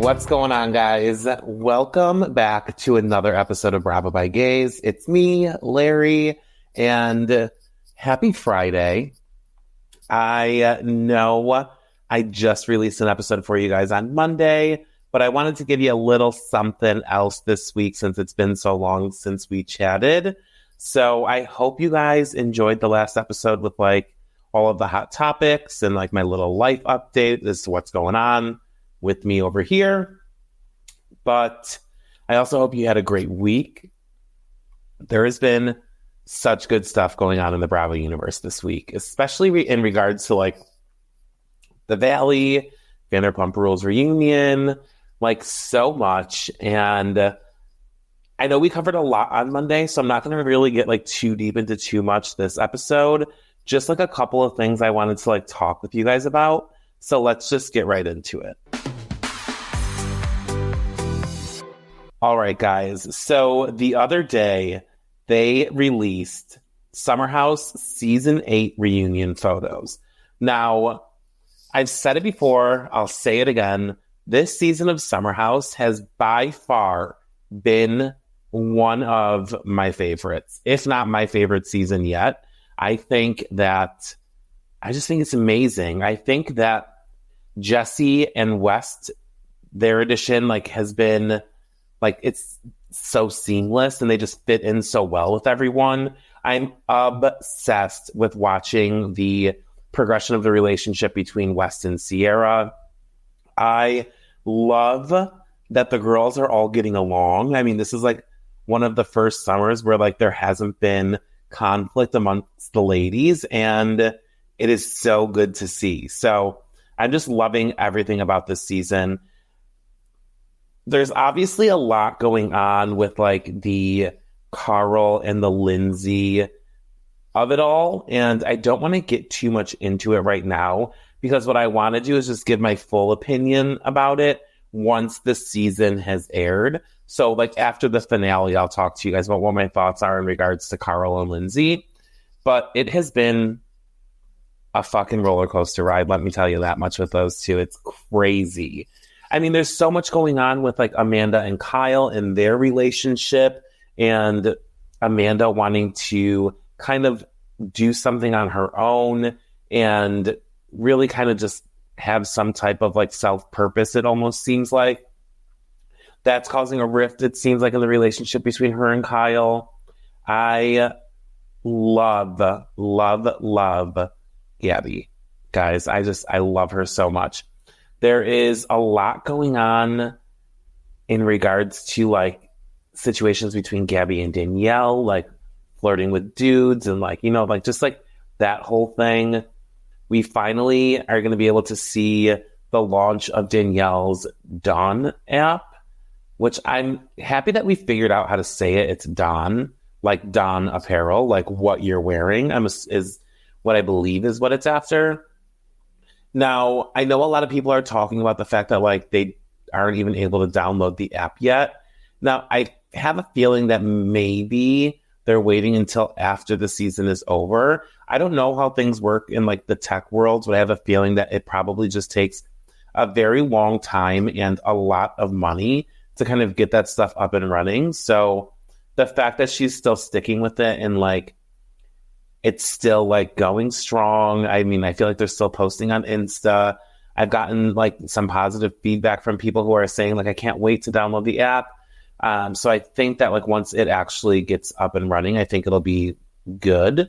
What's going on, guys? Welcome back to another episode of Bravo by Gays. It's me, Larry, and happy Friday. I know I just released an episode for you guys on Monday, but I wanted to give you a little something else this week since it's been so long since we chatted. So I hope you guys enjoyed the last episode with like all of the hot topics and like my little life update as to what's going on with me over here. But I also hope you had a great week. There has been such good stuff going on in the Bravo universe this week, especially in regards to like the Valley, Vanderpump Rules reunion, like so much. And I know we covered a lot on Monday, so I'm not going to really get like too deep into too much this episode. Just like a couple of things I wanted to like talk with you guys about. So let's just get right into it. All right, guys. So the other day, they released Summer House Season 8 reunion photos. Now, I've said it before. I'll say it again. This season of Summer House has by far been one of my favorites, if not my favorite season yet. I just think it's amazing. I think that Jesse and West, their edition, like has been like, it's so seamless and they just fit in so well with everyone. I'm obsessed with watching the progression of the relationship between West and Sierra. I love that the girls are all getting along. I mean, this is like one of the first summers where like there hasn't been conflict amongst the ladies, and it is so good to see. So I'm just loving everything about this season. There's obviously a lot going on with like the Carl and the Lindsay of it all, and I don't want to get too much into it right now because what I want to do is just give my full opinion about it once the season has aired. So like after the finale, I'll talk to you guys about what my thoughts are in regards to Carl and Lindsay. But it has been a fucking roller coaster ride, let me tell you that much with those two. It's crazy. I mean, there's so much going on with like Amanda and Kyle and their relationship, and Amanda wanting to kind of do something on her own and really kind of just have some type of like self-purpose, it almost seems like. That's causing a rift, it seems like, in the relationship between her and Kyle. I love Gabby. Guys, I love her so much. There is a lot going on in regards to like situations between Gabby and Danielle, like flirting with dudes and like, you know, like just like that whole thing. We finally are going to be able to see the launch of Danielle's Dawn app, which I'm happy that we figured out how to say it. It's Dawn, like Dawn apparel, like what you're wearing is what I believe is what it's after. Now, I know a lot of people are talking about the fact that like they aren't even able to download the app yet. Now, I have a feeling that maybe they're waiting until after the season is over. I don't know how things work in like the tech world, but I have a feeling that it probably just takes a very long time and a lot of money to kind of get that stuff up and running. So the fact that she's still sticking with it and like it's still like going strong. I mean, I feel like they're still posting on Insta. I've gotten like some positive feedback from people who are saying like, I can't wait to download the app. So I think that like once it actually gets up and running, I think it'll be good.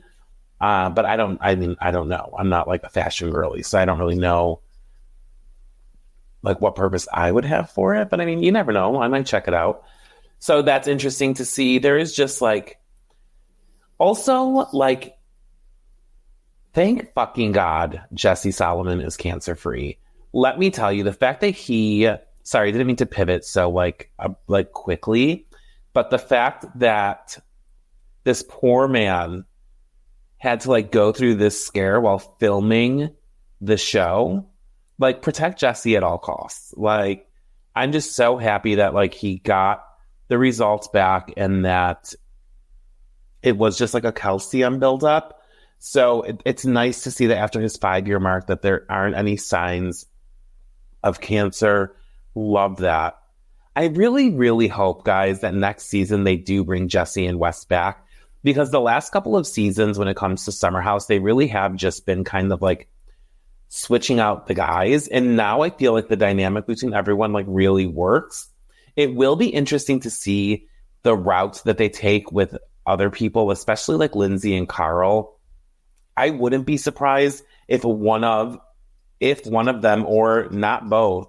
But I don't know. I'm not like a fashion girly, so I don't really know like what purpose I would have for it. But I mean, you never know. I might check it out. So that's interesting to see. There is just like, also like, thank fucking God Jesse Solomon is cancer free. Let me tell you, the fact that sorry, I didn't mean to pivot so like quickly, but the fact that this poor man had to like go through this scare while filming the show, like protect Jesse at all costs. Like, I'm just so happy that like he got the results back and that it was just like a calcium buildup. So it's nice to see that after his 5-year mark that there aren't any signs of cancer Love that. I really, really hope, guys, that next season they do bring Jesse and Wes back, because the last couple of seasons when it comes to Summer House, they really have just been kind of like switching out the guys. And now I feel like the dynamic between everyone like really works. It will be interesting to see the routes that they take with other people, especially like Lindsay and Carl. I wouldn't be surprised if one of them, or not both.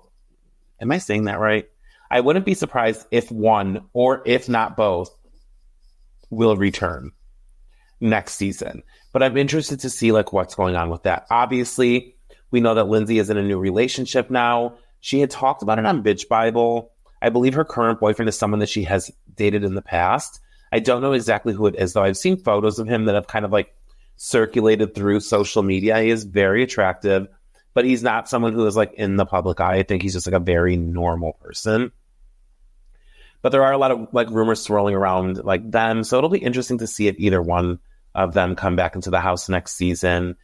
Am I saying that right? I wouldn't be surprised if one, or if not both, will return next season. But I'm interested to see like what's going on with that. Obviously, we know that Lindsay is in a new relationship now. She had talked about it on Bitch Bible. I believe her current boyfriend is someone that she has dated in the past. I don't know exactly who it is, though. I've seen photos of him that have kind of like circulated through social media. He is very attractive, but he's not someone who is like in the public eye. I think he's just like a very normal person. But there are a lot of like rumors swirling around like them. So it'll be interesting to see if either one of them come back into the house next season.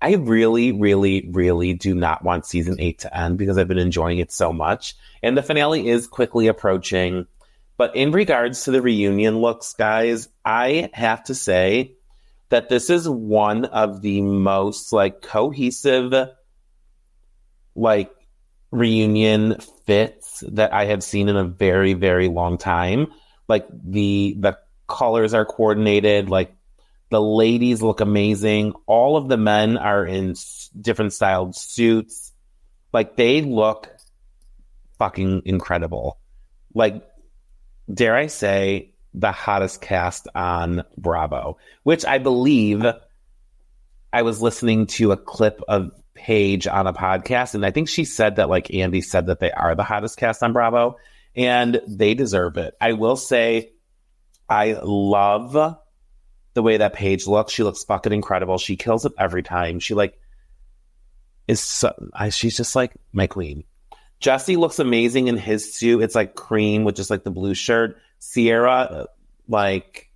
I really, really, really do not want season 8 to end, because I've been enjoying it so much. And the finale is quickly approaching. But in regards to the reunion looks, guys, I have to say that this is one of the most like cohesive like reunion fits that I have seen in a very, very long time. Like the colors are coordinated, like the ladies look amazing. All of the men are in different styled suits. Like they look fucking incredible. Like, dare I say, the hottest cast on Bravo, which I believe I was listening to a clip of Paige on a podcast, and I think she said that like Andy said that they are the hottest cast on Bravo, and they deserve it. I will say I love the way that Paige looks. She looks fucking incredible. She kills it every time. She like is so, she's just like my queen. Jesse looks amazing in his suit. It's like cream with just like the blue shirt. Sierra, like,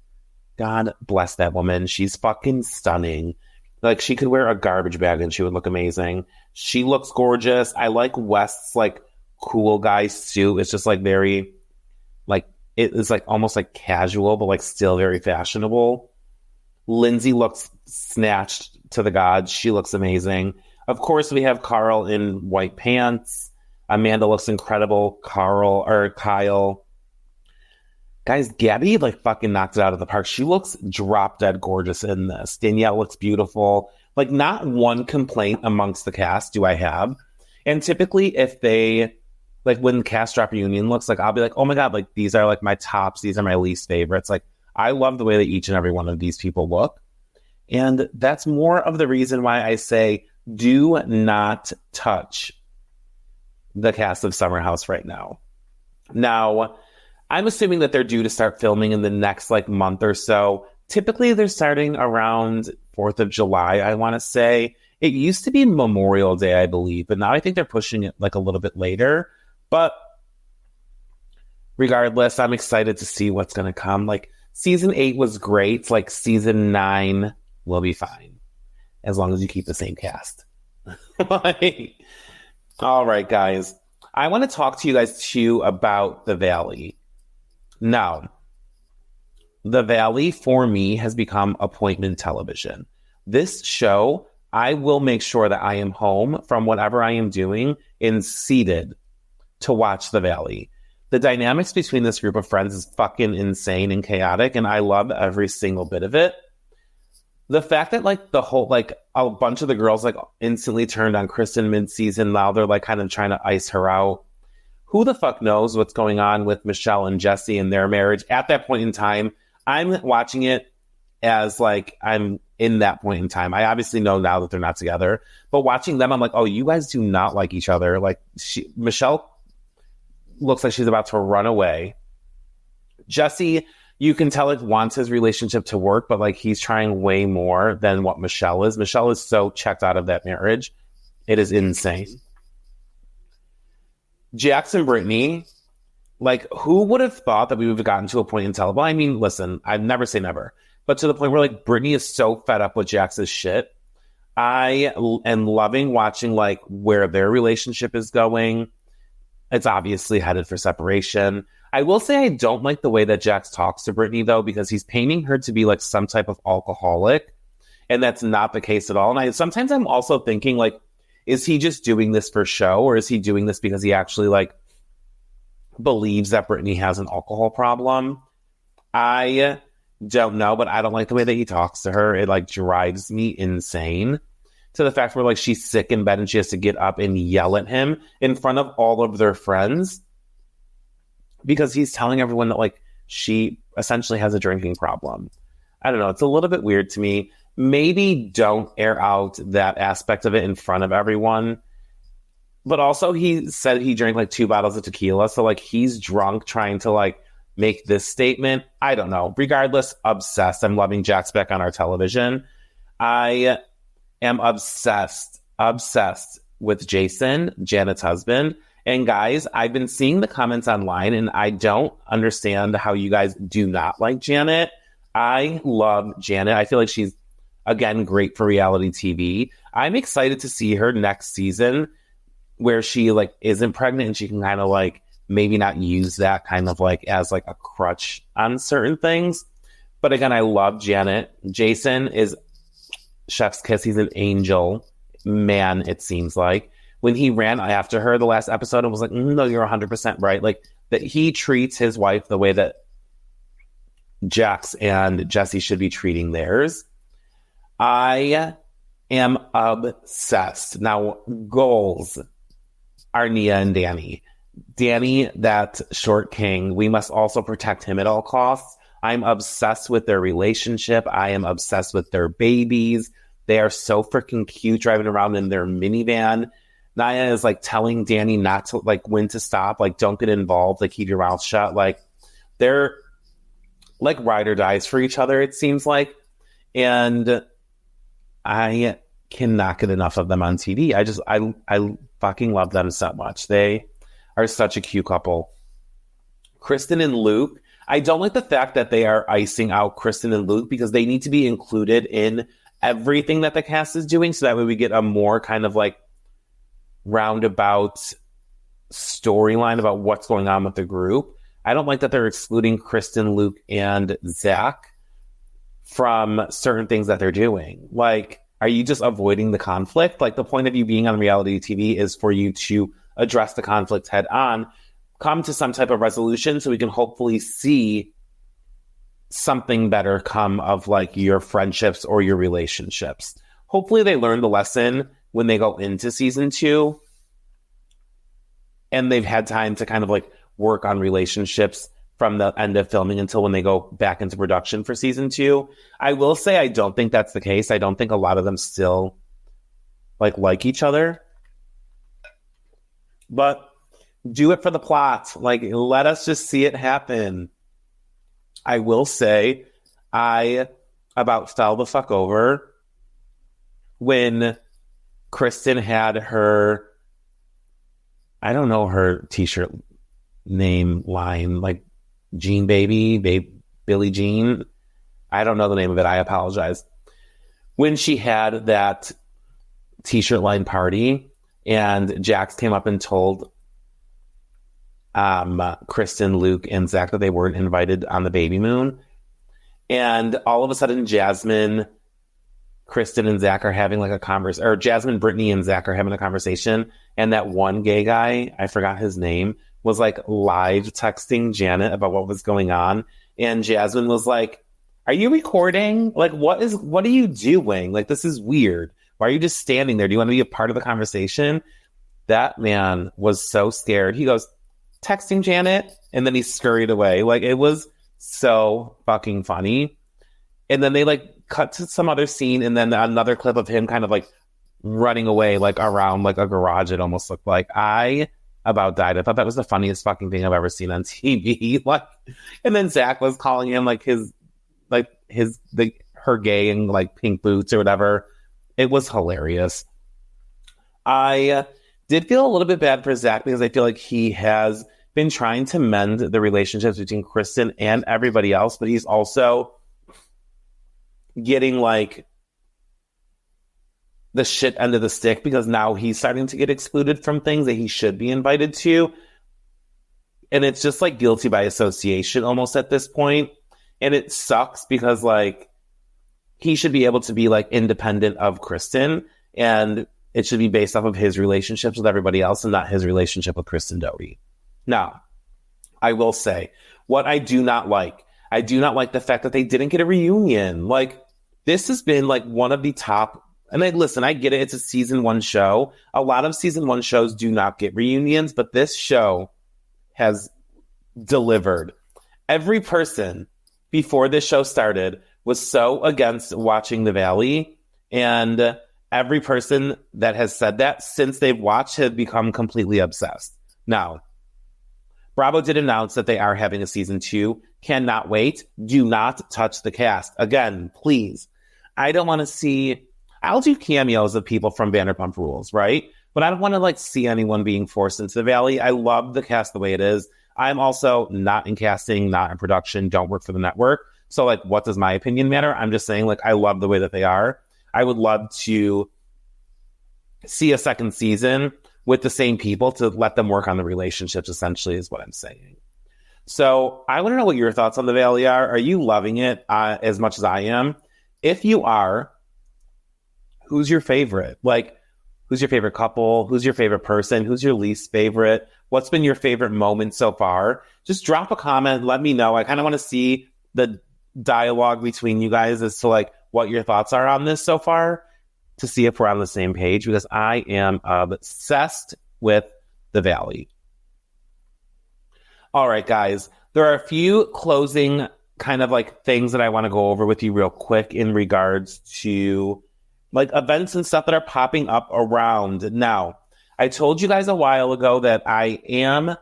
God bless that woman. She's fucking stunning. Like, she could wear a garbage bag and she would look amazing. She looks gorgeous. I like West's like cool guy suit. It's just like very, like, it is like almost like casual, but like still very fashionable. Lindsay looks snatched to the gods. She looks amazing. Of course, we have Carl in white pants. Amanda looks incredible. Kyle. Guys, Gabby like fucking knocked it out of the park. She looks drop dead gorgeous in this. Danielle looks beautiful. Like, not one complaint amongst the cast do I have. And typically if they, like when cast drop reunion looks, like I'll be like, oh my God, like these are like my tops. These are my least favorites. Like, I love the way that each and every one of these people look. And that's more of the reason why I say do not touch the cast of Summer House right now. Now, I'm assuming that they're due to start filming in the next like month or so. Typically, they're starting around 4th of July, I want to say. It used to be Memorial Day, I believe, but now I think they're pushing it like a little bit later. But regardless, I'm excited to see what's going to come. Like, season 8 was great. Like, season 9 will be fine as long as you keep the same cast. Like, all right, guys. I want to talk to you guys too about The Valley. Now, The Valley for me has become appointment television. This show, I will make sure that I am home from whatever I am doing and seated to watch The Valley. The dynamics between this group of friends is fucking insane and chaotic, and I love every single bit of it. The fact that like the whole, like a bunch of the girls like instantly turned on Kristen mid-season, now they're like kind of trying to ice her out. Who the fuck knows what's going on with Michelle and Jesse and their marriage? At that point in time, I'm watching it as like I'm in that point in time. I obviously know now that they're not together, but watching them, I'm like, oh, you guys do not like each other. Like Michelle looks like she's about to run away. Jesse, you can tell it wants his relationship to work, but like he's trying way more than what Michelle is. Michelle is so checked out of that marriage. It is insane. Jackson, Brittany, like who would have thought that we would have gotten to a point in television? I mean, listen, I'd never say never, but to the point where like Brittany is so fed up with Jackson's shit. I am loving watching like where their relationship is going. it's obviously headed for separation. I will say I don't like the way that Jax talks to Brittany, though, because he's painting her to be like some type of alcoholic, and that's not the case at all. And sometimes I'm also thinking, like, is he just doing this for show, or is he doing this because he actually like believes that Brittany has an alcohol problem? I don't know, but I don't like the way that he talks to her. It like drives me insane, to the fact where like she's sick in bed and she has to get up and yell at him in front of all of their friends because he's telling everyone that like she essentially has a drinking problem. I don't know. It's a little bit weird to me. Maybe don't air out that aspect of it in front of everyone. But also he said he drank like 2 bottles of tequila. So like he's drunk trying to like make this statement. I don't know. Regardless, obsessed. I'm loving Jax back on our television. I am obsessed with Jason, Janet's husband. And guys, I've been seeing the comments online and I don't understand how you guys do not like Janet. I love Janet. I feel like she's, again, great for reality TV. I'm excited to see her next season where she like isn't pregnant and she can kind of like maybe not use that kind of like as like a crutch on certain things. But again, I love Janet. Jason is chef's kiss. He's an angel man, it seems like. When he ran after her the last episode, I was like, no, you're 100% right. Like that he treats his wife the way that Jax and Jesse should be treating theirs. I am obsessed. Now, goals are Nia and Danny. Danny, that short king, we must also protect him at all costs. I'm obsessed with their relationship. I am obsessed with their babies. They are so freaking cute driving around in their minivan. Nia is like telling Danny not to, like, when to stop, like, don't get involved, like, keep your mouth shut. Like, they're like ride or dies for each other, it seems like. And I cannot get enough of them on TV. I fucking love them so much. They are such a cute couple. Kristen and Luke, I don't like the fact that they are icing out Kristen and Luke because they need to be included in everything that the cast is doing, so that way we get a more kind of like roundabout storyline about what's going on with the group. I don't like that they're excluding Kristen, Luke, and Zach from certain things that they're doing. Like, are you just avoiding the conflict? Like, the point of you being on reality TV is for you to address the conflict head on, come to some type of resolution so we can hopefully see something better come of like your friendships or your relationships. Hopefully they learn the lesson when they go into season 2 and they've had time to kind of like work on relationships from the end of filming until when they go back into production for season 2. I will say I don't think that's the case. I don't think a lot of them still like each other. But do it for the plot. Like, let us just see it happen. I will say I about fell the fuck over when Kristen had her, I don't know her t-shirt name line, like Jean Baby, Billie Jean. I don't know the name of it. I apologize. When she had that t-shirt line party and Jax came up and told Kristen, Luke, and Zach that they weren't invited on the baby moon. And all of a sudden, Jasmine, Kristen, and Zach are having like a conversation, or Jasmine, Brittany, and Zach are having a conversation. And that one gay guy, I forgot his name, was like live texting Janet about what was going on. And Jasmine was like, are you recording? Like, what are you doing? Like, this is weird. Why are you just standing there? Do you want to be a part of the conversation? That man was so scared. He goes, texting Janet, and then he scurried away. Like, it was so fucking funny. And then they like cut to some other scene, and then another clip of him kind of like running away, like around like a garage. It almost looked like. I about died. I thought that was the funniest fucking thing I've ever seen on TV. Like, and then Zach was calling him like her gay and like pink boots or whatever. It was hilarious. I did feel a little bit bad for Zach because I feel like he has been trying to mend the relationships between Kristen and everybody else, but he's also getting like the shit end of the stick because now he's starting to get excluded from things that he should be invited to. And it's just like guilty by association almost at this point. And it sucks because like he should be able to be like independent of Kristen, and it should be based off of his relationships with everybody else and not his relationship with Kristen Doty. Now, I will say what I do not like the fact that they didn't get a reunion. Like, this has been like one of the top, and listen, I get it. It's a season 1 show. A lot of season 1 shows do not get reunions, but this show has delivered. Every person before this show started was so against watching The Valley, and every person that has said that since they've watched have become completely obsessed. Now, Bravo did announce that they are having a season 2. Cannot wait. Do not touch the cast. Again, please. I don't want to see... I'll do cameos of people from Vanderpump Rules, right? But I don't want to like see anyone being forced into the Valley. I love the cast the way it is. I'm also not in casting, not in production, don't work for the network. So like, what does my opinion matter? I'm just saying, like, I love the way that they are. I would love to see a second season with the same people to let them work on the relationships, essentially, is what I'm saying. So I want to know what your thoughts on The Valley are. Are you loving it as much as I am? If you are, who's your favorite? Like, who's your favorite couple? Who's your favorite person? Who's your least favorite? What's been your favorite moment so far? Just drop a comment. Let me know. I kind of want to see the dialogue between you guys as to like what your thoughts are on this so far, to see if we're on the same page, because I am obsessed with The Valley. All right, guys, there are a few closing kind of like things that I want to go over with you real quick in regards to like events and stuff that are popping up around. Now, I told you guys a while ago that I am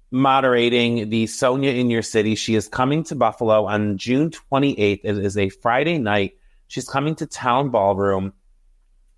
moderating the Sonja in Your City. She is coming to Buffalo on June 28th. It is a Friday night. She's coming to Town Ballroom.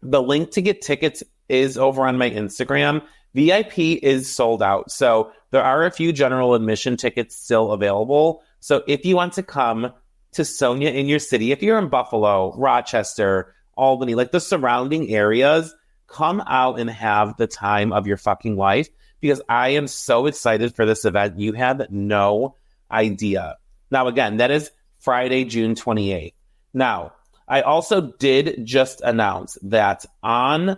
The link to get tickets is over on my Instagram. VIP is sold out. So there are a few general admission tickets still available. So if you want to come to Sonja in Your City, if you're in Buffalo, Rochester, Albany, like the surrounding areas, come out and have the time of your fucking life, because I am so excited for this event. You have no idea. Now, again, that is Friday, June 28th. Now, I also did just announce that on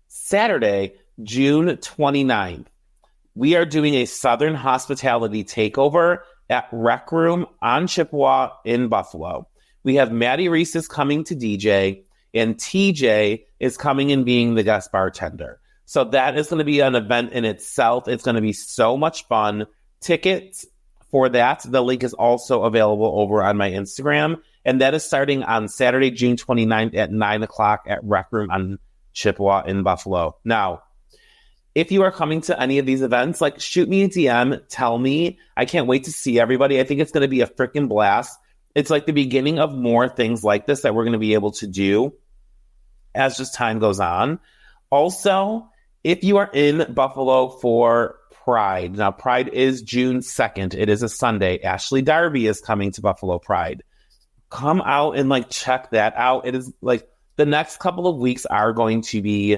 Saturday, June 29th, we are doing a Southern Hospitality Takeover at Rec Room on Chippewa in Buffalo. We have Maddie Reese is coming to DJ, and TJ is coming and being the guest bartender. So that is going to be an event in itself. It's going to be so much fun. Tickets for that, the link is also available over on my Instagram. And that is starting on Saturday, June 29th at 9 o'clock at Rec Room on Chippewa in Buffalo. Now, if you are coming to any of these events, like, shoot me a DM, tell me. I can't wait to see everybody. I think it's going to be a freaking blast. It's like the beginning of more things like this that we're going to be able to do as just time goes on. Also, if you are in Buffalo for Pride, now Pride is June 2nd. It is a Sunday. Ashley Darby is coming to Buffalo Pride. Come out and like check that out. It is like the next couple of weeks are going to be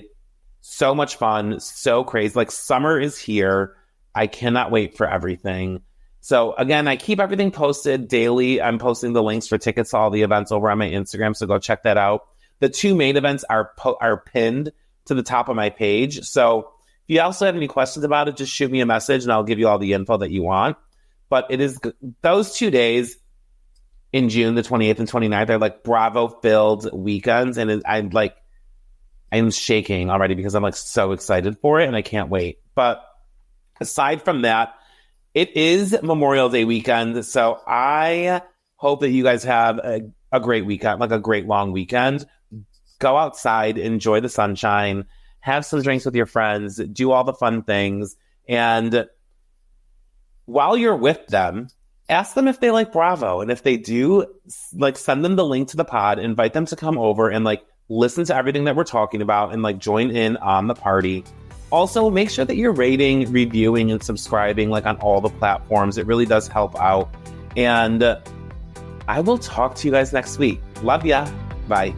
so much fun, so crazy. Like, summer is here. I cannot wait for everything. So again, I keep everything posted daily. I'm posting the links for tickets to all the events over on my Instagram, so go check that out. The two main events are pinned to the top of my page. So if you also have any questions about it, just shoot me a message and I'll give you all the info that you want. But it is those 2 days in June, the 28th and 29th, are like Bravo-filled weekends. And I'm shaking already because I'm like so excited for it and I can't wait. But aside from that, it is Memorial Day weekend. So I hope that you guys have a great weekend, like a great long weekend. Go outside, enjoy the sunshine, have some drinks with your friends, do all the fun things. And while you're with them, ask them if they like Bravo. And if they do, like, send them the link to the pod, invite them to come over and like listen to everything that we're talking about and like join in on the party. Also, make sure that you're rating, reviewing, and subscribing like on all the platforms. It really does help out. And I will talk to you guys next week. Love ya. Bye.